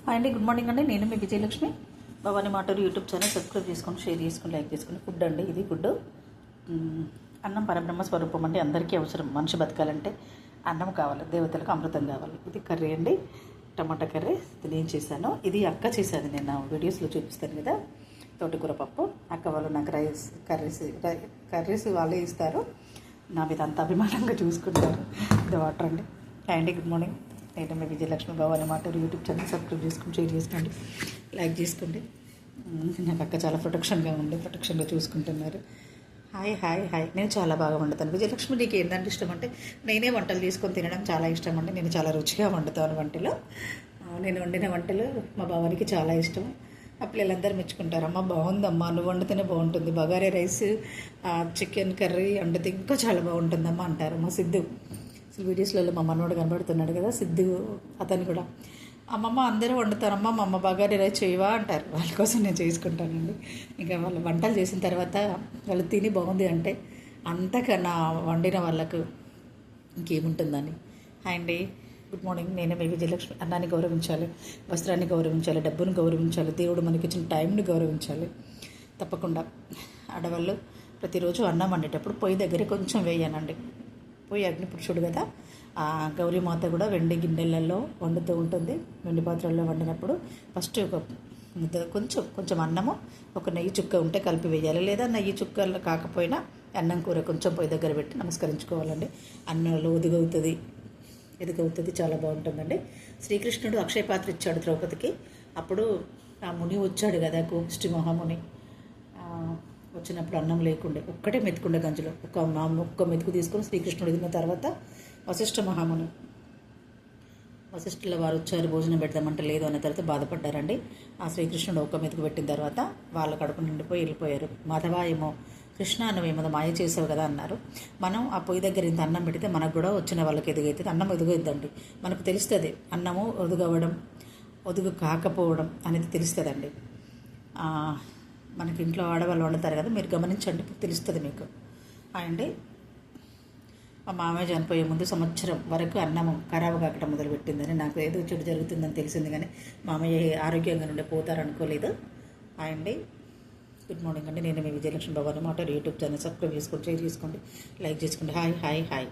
Hi అండి, good morning అండి. నేను మీ విజయలక్ష్మి. భవానీ మాటలు యూట్యూబ్ ఛానల్ సబ్స్క్రైబ్ చేసుకొని, షేర్ చేసుకొని, లైక్ చేసుకొని. ఫుడ్ అండి, ఇది ఫుడ్. అన్నం పరబ్రహ్మ స్వరూపం అండి. అందరికీ అవసరం. మనిషి బతకాలంటే అన్నం కావాలి, దేవతలకు అమృతం కావాలి. ఇది కర్రీ అండి, టమాటా కర్రీ. ఇది నేను చేశాను, ఇది అక్క చేశాను. నేను నా వీడియోస్లో చూపిస్తాను కదా. తోటకూర పప్పు. అక్క వాళ్ళు నాకు కర్రీస్ వాళ్ళే ఇస్తారు. నా మీద అంత అభిమానంగా చూసుకుంటారు. ఇది వాటర్ అండి. హాయ్ అండి, గుడ్ మార్నింగ్. నేను మీ విజయలక్ష్మి. భవానీ మాటలు యూట్యూబ్ ఛానల్ సబ్స్క్రైబ్ చేసుకుని, షేర్ చేసుకోండి, లైక్ చేసుకోండి. నాకు అక్క చాలా ప్రొటెక్షన్గా చూసుకుంటున్నారు. Hi hi hi. నేను చాలా బాగా వండుతాను. విజయలక్ష్మి, నీకు ఏంటంటే ఇష్టం అంటే, నేనే వంటలు తీసుకొని తినడం చాలా ఇష్టం అండి. నేను చాలా రుచిగా వండుతాను వంటలు. నేను వండిన వంటలు మా బావానికి చాలా ఇష్టం. ఆ పిల్లలందరూ మెచ్చుకుంటారు. అమ్మ బాగుందమ్మా, నువ్వు వండితేనే బాగుంటుంది. బగారా రైస్, చికెన్ కర్రీ వండితే ఇంకా చాలా బాగుంటుందమ్మా అంటారు. మా సిద్ధు అసలు వీడియోస్లలో మా మనోడు కనబడుతున్నాడు కదా, సిద్ధు. అతను కూడా అమ్మమ్మ అందరూ వండుతారమ్మా, మా అమ్మ బగారా రైస్ చేయవా అంటారు. వాళ్ళ కోసం నేను చేసుకుంటానండి. ఇంకా వాళ్ళు వంటలు చేసిన తర్వాత వాళ్ళు తిని బాగుంది అంటే అంతకన్నా వండిన వాళ్ళకు ఇంకేముంటుందని. హాయ్ అండి, గుడ్ మార్నింగ్. నేనే మీ విజయలక్ష్మి. అన్నాన్ని గౌరవించాలి, వస్త్రాన్ని గౌరవించాలి, డబ్బును గౌరవించాలి, దేవుడు మనకి ఇచ్చిన టైంని గౌరవించాలి. తప్పకుండా ఆడవాళ్ళు ప్రతిరోజు అన్నం వండేటప్పుడు పొయ్యి దగ్గర కొంచెం వేయనండి. పొయ్యి అగ్నిపురుషుడు కదా. గౌరీమాత కూడా వెండి గిన్నెలలో వండుతూ ఉంటుంది. వెండి పాత్రల్లో వండినప్పుడు ఫస్ట్ ఒక కొంచెం అన్నము, ఒక నెయ్యి చుక్క ఉంటే కలిపి వేయాలి. లేదా నెయ్యి చుక్కలు కాకపోయినా అన్నం కూర కొంచెం పొయ్యి దగ్గర పెట్టి నమస్కరించుకోవాలండి. అన్నంలో ఎదుగవుతుంది, చాలా బాగుంటుందండి. శ్రీకృష్ణుడు అక్షయ పాత్ర ఇచ్చాడు ద్రౌపదికి. అప్పుడు ఆ ముని వచ్చాడు కదా, కోపిష్టి మహాముని. వచ్చినప్పుడు అన్నం లేకుండే, ఒక్కటే మెతుకుండే గంజలో. ఒక్క మెతుకు తీసుకొని శ్రీకృష్ణుడు తిన్న తర్వాత వశిష్ఠ మహాముని, వశిష్ఠుల వారు వచ్చారు భోజనం పెడదామంటే లేదు అన్న తర్వాత బాధపడ్డారండి. ఆ శ్రీకృష్ణుడు ఒక్క మెతుకు పెట్టిన తర్వాత వాళ్ళ కడుపు నిండిపోయి వెళ్ళిపోయారు. మాధవ ఏమో, కృష్ణ నువ్వేమో మాయ చేసావు కదా అన్నారు. మనం ఆ పొయ్యి దగ్గర ఇంత అన్నం పెడితే మనకు కూడా వచ్చిన వాళ్ళకి ఎదుగైతుంది, అన్నం ఎదుగైద్దండి. మనకు తెలుస్తుంది అన్నము ఒదుగు కాకపోవడం అనేది తెలుస్తుందండి. మనకి ఇంట్లో ఆడవాళ్ళు వండుతారు కదా, మీరు గమనించండి, తెలుస్తుంది మీకు. అండి, మా మామయ్య చనిపోయే ముందు సంవత్సరం వరకు అన్నము ఖరాబు కాకటం మొదలుపెట్టిందని, నాకు ఏదో చెడు జరుగుతుందని తెలిసింది, కానీ మామయ్య ఆరోగ్యంగా నుండి పోతారనుకోలేదు. అండి, గుడ్ మార్నింగ్ అండి. నేను మీ విజయలక్ష్మి. భవానీ మాటలు యూట్యూబ్ ఛానల్ సబ్స్క్రైబ్ చేసుకోండి, షేర్ చేసుకోండి, లైక్ చేసుకోండి. Hi hi hi.